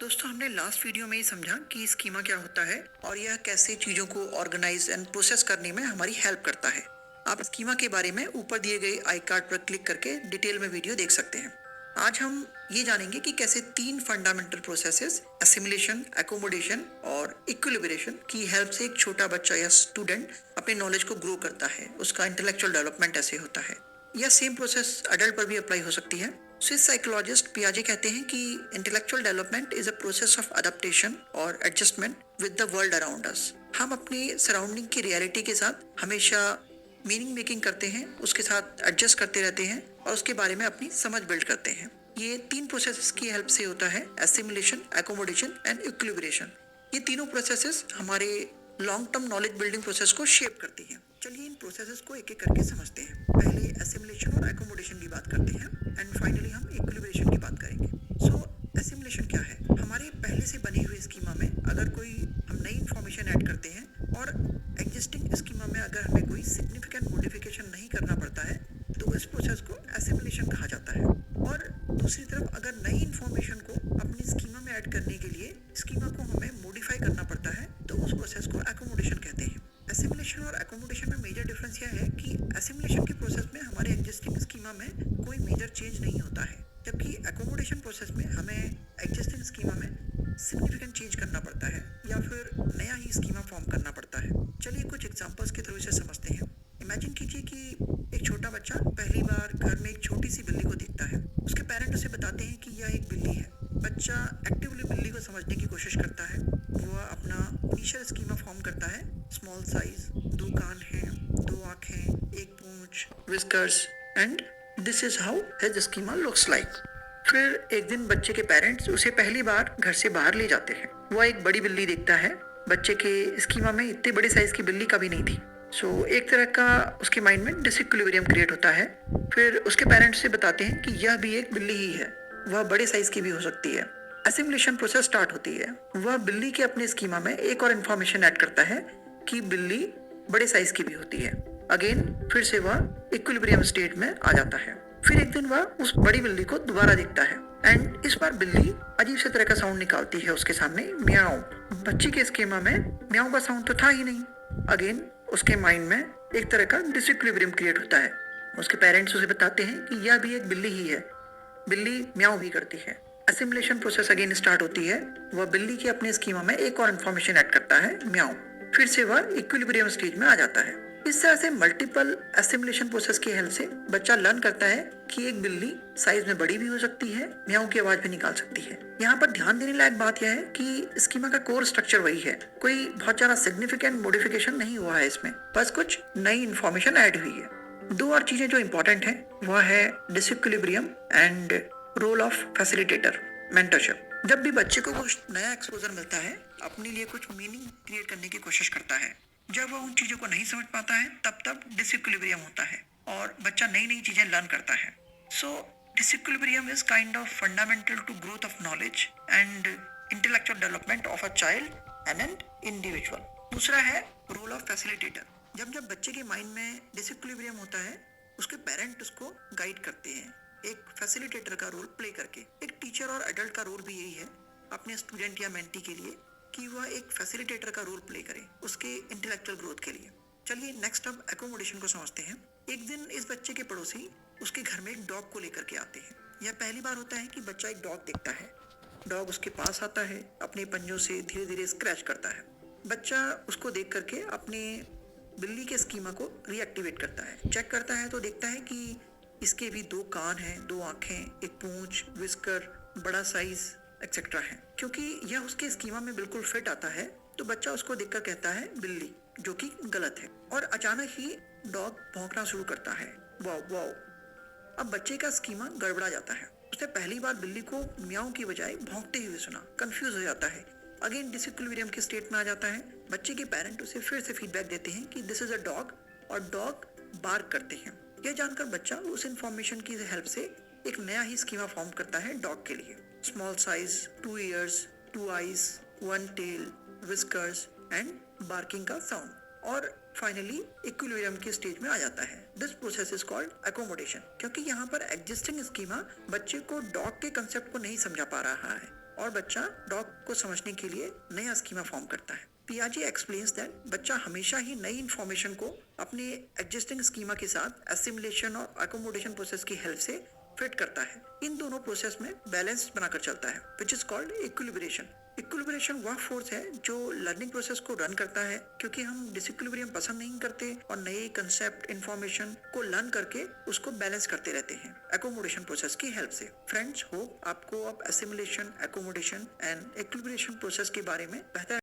दोस्तों, हमने last video में ही समझा कि स्कीमा क्या होता है और यह कैसे चीजों को ऑर्गेनाइज एंड प्रोसेस करने में हमारी हेल्प करता है। आप स्कीमा के बारे में ऊपर दिए गए आई कार्ड पर क्लिक करके डिटेल में वीडियो देख सकते हैं। आज हम ये जानेंगे कि कैसे तीन फंडामेंटल प्रोसेसेस एसिमिलेशन, एकोमोडेशन और इक्विलिब्रेशन की हेल्प से एक छोटा बच्चा या स्टूडेंट अपने नॉलेज को ग्रो करता है। उसका इंटेलेक्चुअल डेवलपमेंट ऐसे होता है। यह सेम प्रोसेस अडल्ट पर भी अप्लाई हो सकती है। स्विस साइकोलॉजिस्ट पियाजे कहते हैं कि intellectual development is a process of adaptation और adjustment with the world around us. हम अपनी सराउंडिंग की रियलिटी के साथ हमेशा मीनिंग मेकिंग करते हैं, उसके साथ एडजस्ट करते रहते हैं और उसके बारे में अपनी समझ बिल्ड करते हैं। ये तीन प्रोसेसेस की हेल्प से होता है: एसिमिलेशन, एकोमोडेशन एंड इक्विलिब्रेशन। ये तीनों प्रोसेसेस हमारे long term knowledge building process को शेप करती हैं। चलिए इन प्रोसेसेस को एक एक करके समझते हैं। पहले एसिमिलेशन और एकोमोडेशन की बात करते हैं एंड फाइनली हम इक्विलिब्रेशन की बात करेंगे। सो एसिमिलेशन क्या है? हमारे पहले से बने हुए स्कीमा में अगर कोई हम नई इंफॉर्मेशन ऐड करते हैं और एग्जिस्टिंग स्कीमा में अगर हमें कोई सिग्निफिकेंट मॉडिफिकेशन नहीं करना पड़ता है तो इस प्रोसेस को एसिमिलेशन कहा जाता है। और दूसरी तरफ अगर नई इंफॉर्मेशन को अपनी स्कीमा में ऐड करने के लिए स्कीमा को हमें मॉडिफाई करना पड़ता है तो उस प्रोसेस को एकोमोडेशन कहते हैं। एसिमिलेशन और एकोमोडेशन में मेजर डिफरेंस यह है कि एसिमिलेशन के प्रोसेस में हमारे एग्जिस्टिंग स्कीमा में कोई मेजर चेंज नहीं होता है, जबकि एकोमोडेशन प्रोसेस में हमें एग्जिस्टिंग स्कीमा में सिग्निफिकेंट चेंज करना पड़ता है या फिर नया ही स्कीमा फॉर्म करना पड़ता है। चलिए कुछ एग्जांपल्स के थ्रू इसे समझते हैं। इमेजिन कीजिए कि एक छोटा बच्चा पहली बार घर में एक छोटी सी बिल्ली को देखता है। उसके पेरेंट उसे बताते हैं कि यह एक बिल्ली है। बच्चा एक्टिवली बिल्ली को समझने की कोशिश करता है। वह अपना इनिशियल स्कीमा फॉर्म करता है: स्मॉल साइज, दो कान हैं, दो आंखें, एक पूंछ, whiskers and this is how his schema looks like. फिर एक दिन बच्चे के पेरेंट्स उसे पहली बार घर से बाहर ले जाते हैं। वह एक बड़ी बिल्ली देखता है। बच्चे के स्कीमा में इतने बड़े साइज की बिल्ली कभी नहीं थी। एक तरह का उसके माइंड में डिसइक्विलिब्रियम क्रिएट होता है। फिर उसके पेरेंट्स से बताते हैं कि यह भी एक बिल्ली ही है, वह बड़े साइज की भी हो सकती है। एसिमिलेशन प्रोसेस स्टार्ट होती है। वह बिल्ली के अपने स्कीमा में एक और इन्फॉर्मेशन ऐड करता है कि बिल्ली बड़े साइज की भी होती है। अगेन फिर से वह इक्विलिब्रियम स्टेट में आ जाता है। फिर एक दिन वह उस बड़ी बिल्ली को दोबारा देखता है एंड इस बार बिल्ली अजीब से तरह का साउंड निकालती है उसके सामने, म्याऊ। बच्चे के स्कीमा में म्याऊ का साउंड तो था ही नहीं। अगेन उसके माइंड में एक तरह का डिसइक्विलिब्रियम क्रिएट होता है। उसके पेरेंट्स उसे बताते हैं कि यह भी एक बिल्ली ही है, बिल्ली म्याऊ भी करती है। एसिमिलेशन प्रोसेस अगेन स्टार्ट होती है। वह बिल्ली के अपने स्कीमा में एक और इन्फॉर्मेशन ऐड करता है, म्याऊ। फिर से वह इक्विलिब्रियम स्टेज में आ जाता है। इस तरह से मल्टीपल एसिमिलेशन प्रोसेस की हेल्प से बच्चा लर्न करता है कि एक बिल्ली साइज में बड़ी भी हो सकती है, म्याऊ की आवाज भी निकाल सकती है। यहाँ पर ध्यान देने लायक बात यह है कि स्कीमा का कोर स्ट्रक्चर वही है। कोई बहुत ज्यादा सिग्निफिकेंट मॉडिफिकेशन नहीं हुआ है इसमें, बस कुछ नई इंफॉर्मेशन ऐड हुई है। दो और चीजें जो इंपॉर्टेंट है वह है disequilibrium and role of facilitator, mentorship. जब भी बच्चे को कुछ नया एक्सपोजर मिलता है, अपने लिए कुछ मीनिंग क्रिएट करने की कोशिश करता है। जब वो उन चीजों को नहीं समझ पाता है तब डिसइक्विलिब्रियम होता है और बच्चा नई नई चीजें लर्न करता है। So disequilibrium is kind of fundamental to growth of knowledge and intellectual development of a child and an individual. दूसरा है रोल ऑफ फैसिलिटेटर। जब जब बच्चे के माइंड में डिसइक्विलिब्रियम होता है, उसके पेरेंट उसको गाइड करते हैं एक फैसिलिटेटर का रोल प्ले करके। एक टीचर और एडल्ट का रोल भी यही है अपने स्टूडेंट या मेंटी के लिए कि वह एक फैसिलिटेटर का रोल प्ले करे उसके इंटेलेक्चुअल ग्रोथ के लिए। चलिए नेक्स्ट अब एकोमोडेशन को समझते हैं। एक दिन इस बच्चे के पड़ोसी उसके घर में एक डॉग को लेकर के आते हैं। यह पहली बार होता है कि बच्चा एक डॉग देखता है। डॉग उसके पास आता है, अपने पंजों से धीरे धीरे स्क्रैच करता है। बच्चा उसको देख करके अपने बिल्ली के स्कीमा को रीएक्टिवेट करता है। चेक करता है तो देखता है कि इसके भी दो कान हैं, दो आंखें, एक पूंछ, विस्कर, बड़ा साइज एक्सेट्रा है। क्योंकि यह उसके स्कीमा में बिल्कुल फिट आता है तो बच्चा उसको देखकर कहता है बिल्ली, जो कि गलत है। और अचानक ही डॉग भौंकना शुरू करता है, वाव वाव। अब बच्चे का स्कीमा गड़बड़ा जाता है। उसने पहली बार बिल्ली को म्याऊ की बजाय भौंकते हुए सुना, कंफ्यूज हो जाता है। अगेन डिसइक्विलिब्रियम के स्टेट में आ जाता है। बच्चे के पेरेंट उसे फिर से फीडबैक देते हैं कि दिस इज अ डॉग और डॉग बार्क करते हैं। यह जानकर बच्चा उस इंफॉर्मेशन की हेल्प से एक नया ही स्कीमा फॉर्म करता है डॉग के लिए: small size, 2 ears, 2 eyes, 1 tail, whiskers and barking का साउंड। और फाइनली इक्विलिब्रियम की स्टेज में आ जाता है। This process is called accommodation. क्योंकि यहाँ पर एग्जिस्टिंग स्कीमा बच्चे को डॉग के कंसेप्ट को नहीं समझा पा रहा है, और बच्चा डॉग को समझने के लिए नया स्कीमा फॉर्म करता है। पियाजे एक्सप्लेन्स दैट बच्चा हमेशा ही नई इंफॉर्मेशन को अपने एग्जिस्टिंग स्कीमा के साथ एसिमुलेशन और अकोमोडेशन प्रोसेस की हेल्प से फिट करता है। इन दोनों प्रोसेस में बैलेंस बनाकर चलता है, which is called equilibration. Equilibration वह फोर्स है जो लर्निंग प्रोसेस को रन करता है, क्योंकि हम डिसइक्विलिब्रियम पसंद नहीं करते और नए कंसेप्ट इंफॉर्मेशन को लर्न करके उसको बैलेंस करते रहते हैं एकोमोडेशन प्रोसेस की हेल्प से। फ्रेंड्स, होप आपको अब assimilation, accommodation and equilibration process के बारे में बेहतर